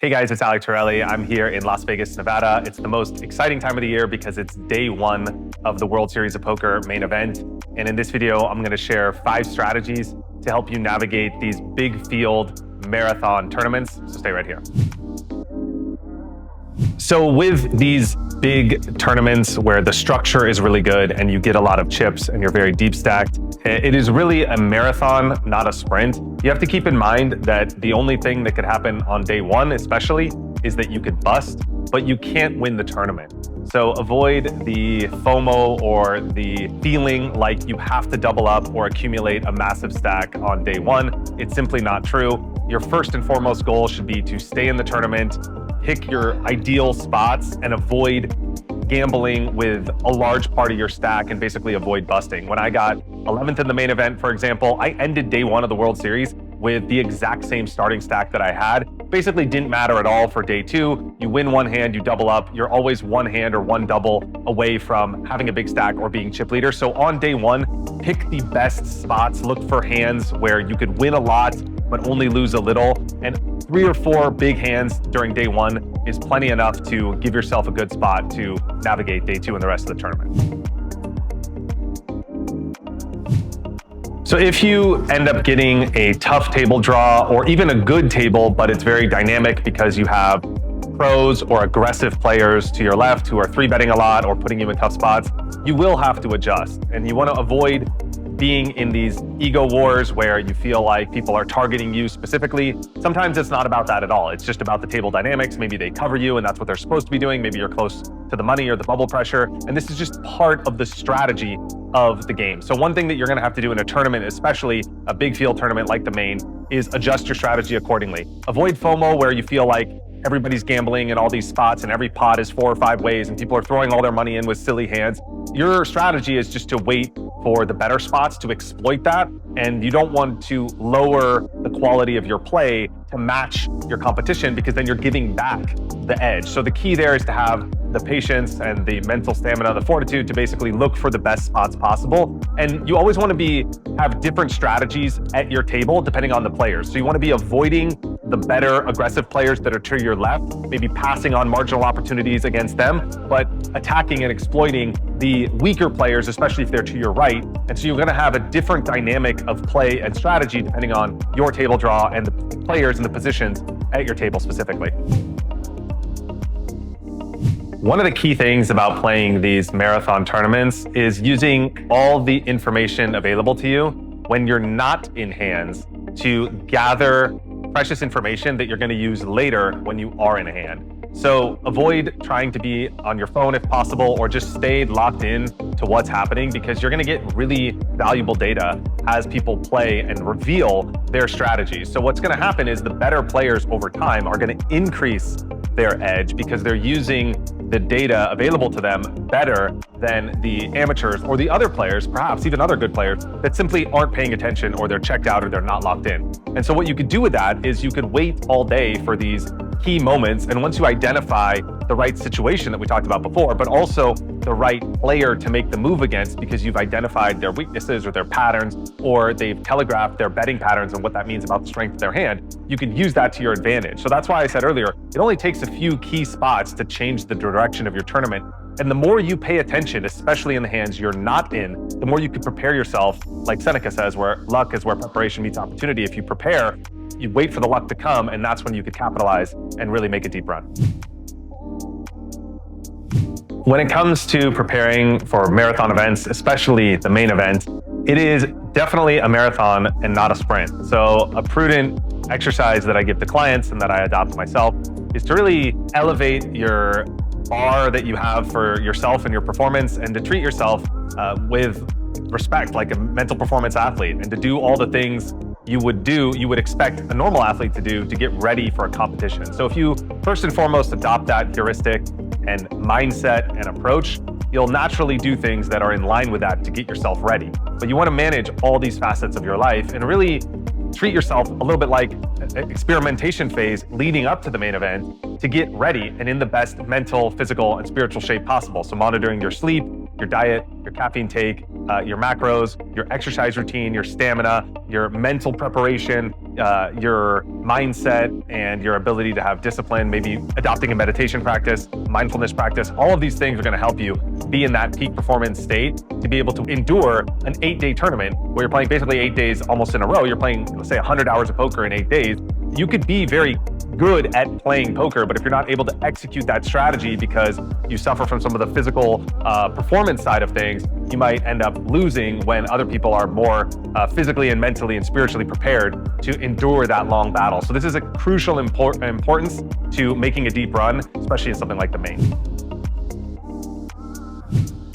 Hey guys, it's Alec Torelli. I'm here in Las Vegas, Nevada. It's the most exciting time of the year because it's day one of the World Series of Poker main event. And in this video, I'm going to share 5 strategies to help you navigate these big field marathon tournaments. So stay right here. So with these big tournaments where the structure is really good and you get a lot of chips and you're very deep stacked, it is really a marathon, not a sprint. You have to keep in mind that the only thing that could happen on day one, especially, is that you could bust, but you can't win the tournament. So avoid the FOMO or the feeling like you have to double up or accumulate a massive stack on day one. It's simply not true. Your first and foremost goal should be to stay in the tournament, pick your ideal spots, and avoid gambling with a large part of your stack and basically avoid busting. When I got 11th in the main event, for example, I ended day one of the World Series with the exact same starting stack that I had. Basically didn't matter at all for day two. You win one hand, you double up. You're always one hand or one double away from having a big stack or being chip leader. So on day one, pick the best spots. Look for hands where you could win a lot, but only lose a little. And 3 or 4 big hands during day one is plenty enough to give yourself a good spot to navigate day two and the rest of the tournament. So if you end up getting a tough table draw or even a good table, but it's very dynamic because you have pros or aggressive players to your left who are 3-betting a lot or putting you in tough spots, you will have to adjust. And you want to avoid being in these ego wars where you feel like people are targeting you specifically. Sometimes it's not about that at all. It's just about the table dynamics. Maybe they cover you and that's what they're supposed to be doing. Maybe you're close to the money or the bubble pressure. And this is just part of the strategy of the game. So one thing that you're going to have to do in a tournament, especially a big field tournament like the main, is adjust your strategy accordingly. Avoid FOMO where you feel like everybody's gambling in all these spots and every pot is 4 or 5 ways and people are throwing all their money in with silly hands. Your strategy is just to wait for the better spots to exploit that, and you don't want to lower the quality of your play to match your competition because then you're giving back the edge. So the key there is to have the patience and the mental stamina, the fortitude to basically look for the best spots possible. And you always want to have different strategies at your table depending on the players. So you want to be avoiding the better aggressive players that are to your left, maybe passing on marginal opportunities against them, but attacking and exploiting the weaker players, especially if they're to your right. And so you're going to have a different dynamic of play and strategy depending on your table draw and the players and the positions at your table specifically. One of the key things about playing these marathon tournaments is using all the information available to you when you're not in hands to gather precious information that you're going to use later when you are in a hand. So avoid trying to be on your phone if possible, or just stay locked in to what's happening because you're going to get really valuable data as people play and reveal their strategies. So what's going to happen is the better players over time are going to increase their edge because they're using the data available to them better than the amateurs or the other players, perhaps even other good players, that simply aren't paying attention or they're checked out or they're not locked in. And so what you could do with that is you could wait all day for these key moments. And once you identify the right situation that we talked about before, but also the right player to make the move against because you've identified their weaknesses or their patterns, or they've telegraphed their betting patterns and what that means about the strength of their hand, you can use that to your advantage. So that's why I said earlier, it only takes a few key spots to change the direction of your tournament. And the more you pay attention, especially in the hands you're not in, the more you can prepare yourself. Like Seneca says, where luck is where preparation meets opportunity. If you prepare, you wait for the luck to come, and that's when you could capitalize and really make a deep run. When it comes to preparing for marathon events, especially the main event, it is definitely a marathon and not a sprint. So a prudent exercise that I give to clients and that I adopt myself is to really elevate your bar that you have for yourself and your performance, and to treat yourself with respect like a mental performance athlete, and to do all the things you would expect a normal athlete to do to get ready for a competition. So if you first and foremost adopt that heuristic and mindset and approach, you'll naturally do things that are in line with that to get yourself ready. But you want to manage all these facets of your life and really treat yourself a little bit like an experimentation phase leading up to the main event to get ready and in the best mental, physical, and spiritual shape possible. So monitoring your sleep, your diet, your caffeine take, your macros, your exercise routine, your stamina, your mental preparation, your mindset, and your ability to have discipline, maybe adopting a meditation practice, mindfulness practice. All of these things are going to help you be in that peak performance state to be able to endure an 8-day tournament where you're playing basically 8 days almost in a row. You're playing, let's say, 100 hours of poker in 8 days. You could be very good at playing poker, but if you're not able to execute that strategy because you suffer from some of the physical performance side of things, you might end up losing when other people are more physically and mentally and spiritually prepared to endure that long battle. So this is a crucial importance to making a deep run, especially in something like the main.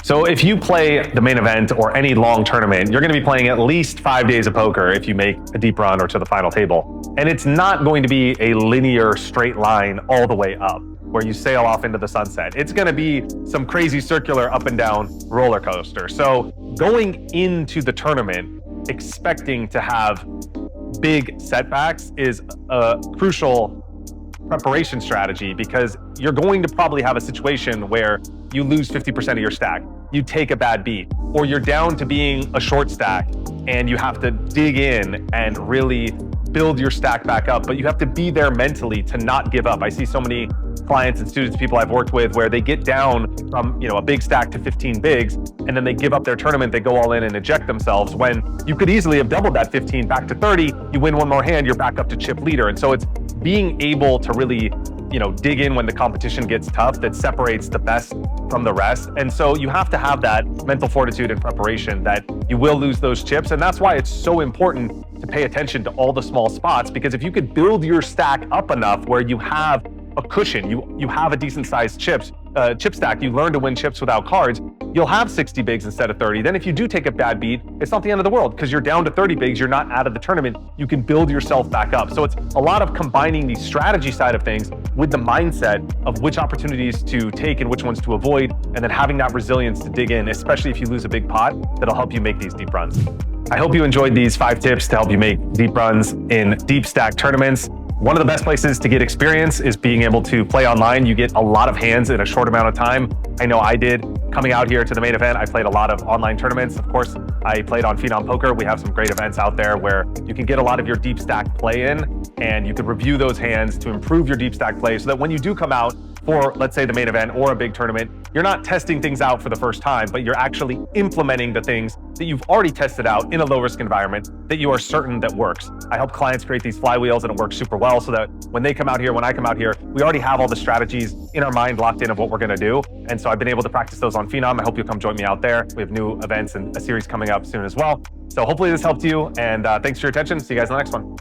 So if you play the main event or any long tournament, you're going to be playing at least 5 days of poker if you make a deep run or to the final table. And it's not going to be a linear straight line all the way up where you sail off into the sunset. It's going to be some crazy circular up and down roller coaster. So going into the tournament expecting to have big setbacks is a crucial preparation strategy, because you're going to probably have a situation where you lose 50% of your stack, you take a bad beat, or you're down to being a short stack and you have to dig in and really build your stack back up, but you have to be there mentally to not give up. I see so many clients and students, people I've worked with, where they get down from a big stack to 15 bigs, and then they give up their tournament, they go all in and eject themselves, when you could easily have doubled that 15 back to 30, you win one more hand, you're back up to chip leader. And so it's being able to really dig in when the competition gets tough that separates the best from the rest. And so you have to have that mental fortitude and preparation that you will lose those chips. And that's why it's so important to pay attention to all the small spots, because if you could build your stack up enough where you have a cushion, you have a decent sized chip stack, you learn to win chips without cards, you'll have 60 bigs instead of 30. Then if you do take a bad beat, it's not the end of the world, because you're down to 30 bigs, you're not out of the tournament, you can build yourself back up. So it's a lot of combining the strategy side of things with the mindset of which opportunities to take and which ones to avoid, and then having that resilience to dig in, especially if you lose a big pot, that'll help you make these deep runs. I hope you enjoyed these 5 tips to help you make deep runs in Deepstack tournaments. One of the best places to get experience is being able to play online. You get a lot of hands in a short amount of time. I know I did. Coming out here to the main event, I played a lot of online tournaments. Of course, I played on Phenom Poker. We have some great events out there where you can get a lot of your deep stack play in, and you can review those hands to improve your deep stack play so that when you do come out for, let's say, the main event or a big tournament, you're not testing things out for the first time, but you're actually implementing the things that you've already tested out in a low-risk environment that you are certain that works. I help clients create these flywheels, and it works super well so that when they come out here, when I come out here, we already have all the strategies in our mind locked in of what we're going to do. And so I've been able to practice those on Phenom. I hope you'll come join me out there. We have new events and a series coming up soon as well. So hopefully this helped you, and thanks for your attention. See you guys in the next one.